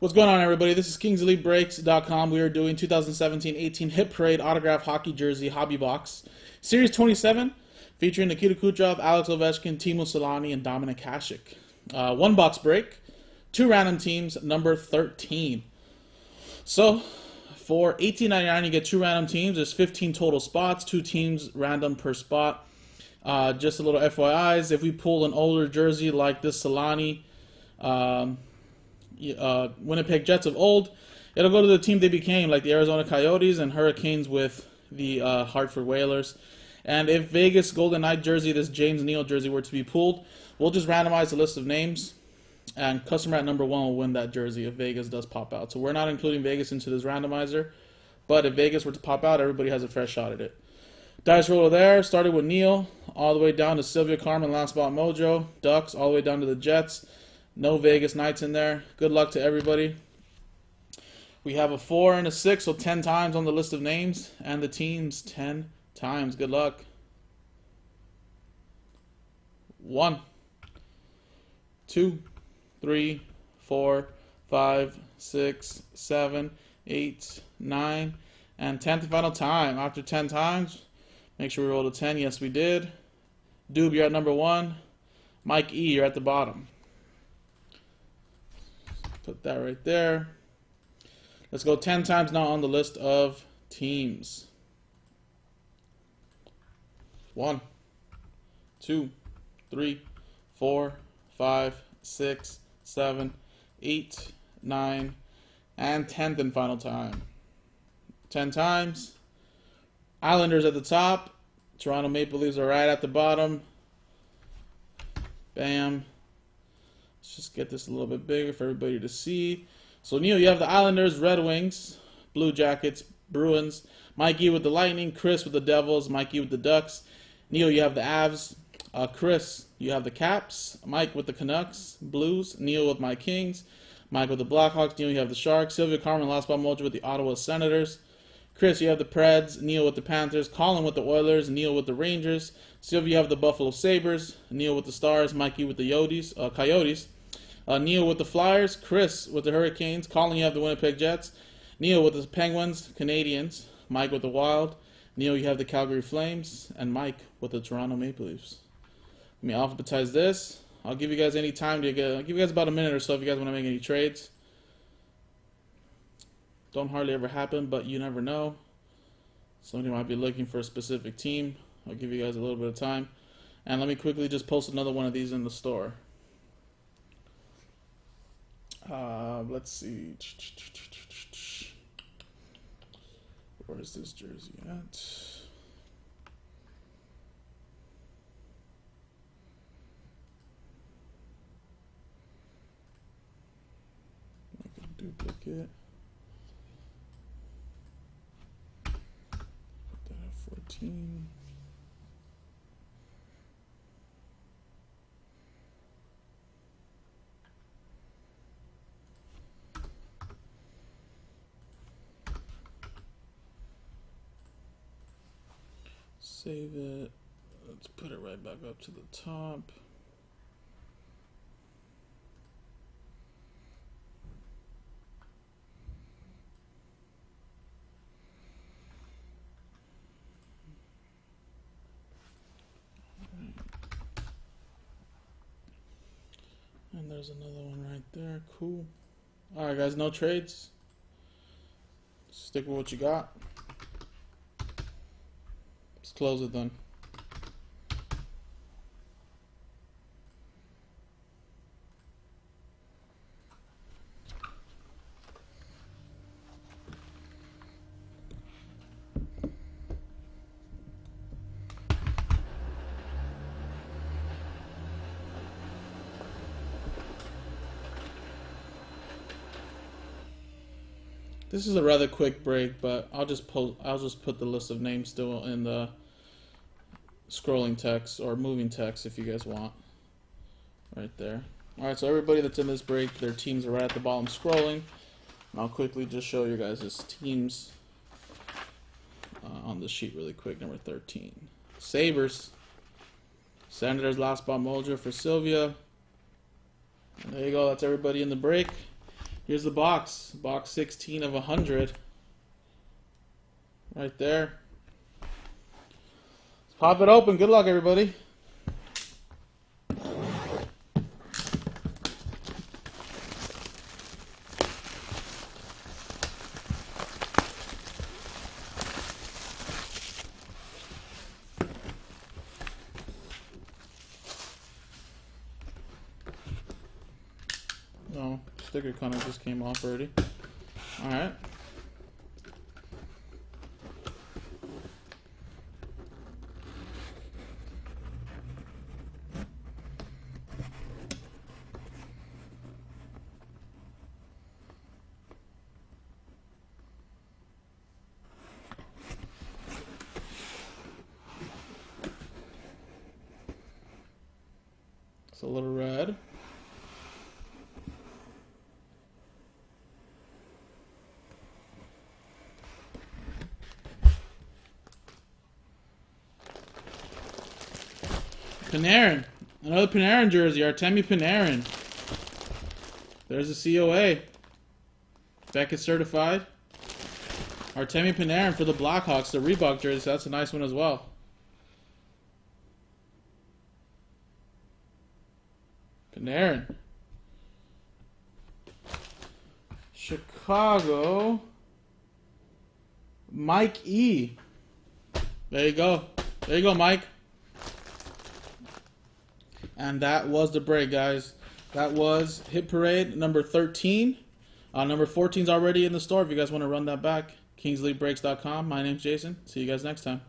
What's going on, everybody? This is KingseliteBreaks.com. We are doing 2017-18 Hit Parade Autograph Hockey Jersey Hobby Box. Series 27, featuring Nikita Kucherov, Alex Ovechkin, Teemu Selanne, and Dominik Hasek. One box break, two random teams, number 13. So, for $18.99, you get two random teams. There's 15 total spots, two teams random per spot. Just a little FYIs, if we pull an older jersey like this Selanne, Winnipeg Jets of old, it'll go to the team they became, like the Arizona Coyotes and Hurricanes with the Hartford Whalers. And if Vegas Golden Knight jersey, this James Neal jersey, were to be pulled, we'll just randomize the list of names, and customer at number 1 will win that jersey if Vegas does pop out. So we're not including Vegas into this randomizer, but if Vegas were to pop out, everybody has a fresh shot at it. Dice roller there, started with Neal, all the way down to Sylvia Carmen, Last Spot Mojo, Ducks, all the way down to the Jets. No Vegas Knights in there. Good luck to everybody. We have a 4 and a 6, so 10 times on the list of names, and the teams 10 times. Good luck. 1, 2, 3, 4, 5, 6, 7, 8, 9, and 10th final time. After 10 times, make sure we roll a 10. Yes, we did. Doob, you're at number 1. Mike E, you're at the bottom. Put that right there. Let's go 10 times now on the list of teams. 1, 2, 3, 4, 5, 6, 7, 8, 9, and 10th and final time. 10 times. Islanders at the top. Toronto Maple Leafs are right at the bottom. Bam. Let's just get this a little bit bigger for everybody to see. So, Neil, you have the Islanders, Red Wings, Blue Jackets, Bruins. Mikey with the Lightning, Chris with the Devils, Mikey with the Ducks. Neil, you have the Avs. Chris, you have the Caps. Mike with the Canucks, Blues. Neil with my Kings. Mike with the Blackhawks. Neil, you have the Sharks. Sylvia Carmen, Last Spot Mojo with the Ottawa Senators. Chris, you have the Preds. Neil with the Panthers. Colin with the Oilers. Neil with the Rangers. Sylvia, you have the Buffalo Sabres. Neil with the Stars. Mikey with the Coyotes. Neil with the Flyers. Chris with the Hurricanes. Colin, you have the Winnipeg Jets. Neil with the Penguins. Canadians. Mike with the Wild. Neil, you have the Calgary Flames. And Mike with the Toronto Maple Leafs. Let me alphabetize this. I'll give you guys any time to get. I'll give you guys about a minute or so if you guys want to make any trades. Don't hardly ever happen, but you never know. Somebody might be looking for a specific team. I'll give you guys a little bit of time. And let me quickly just post another one of these in the store. Let's see. Where's this jersey at? Make a duplicate. Put that at 14. Save it. Let's put it right back up to the top. And there's another one right there. Cool. Alright, guys, no trades. Stick with what you got. Let's close it then. This is a rather quick break, but I'll just put the list of names still in the scrolling text or moving text if you guys want. Right there. Alright, so everybody that's in this break, their teams are right at the bottom scrolling. And I'll quickly just show you guys' teams on the sheet really quick. Number 13. Sabres. Senators Last Spot Mojo for Sylvia. And there you go. That's everybody in the break. Here's the box. Box 16 of 100. Right there. Let's pop it open. Good luck, everybody. No, sticker kind of just came off already. Alright. It's a little red. Panarin. Another Panarin jersey. Artemi Panarin. There's a COA. Beckett certified. Artemi Panarin for the Blackhawks. The Reebok jersey. So that's a nice one as well. Panarin. Chicago. Mike E. There you go. There you go, Mike. And that was the break, guys. That was Hit Parade number 13. Number 14 is already in the store if you guys want to run that back. KingsLeagueBreaks.com. My name's Jason. See you guys next time.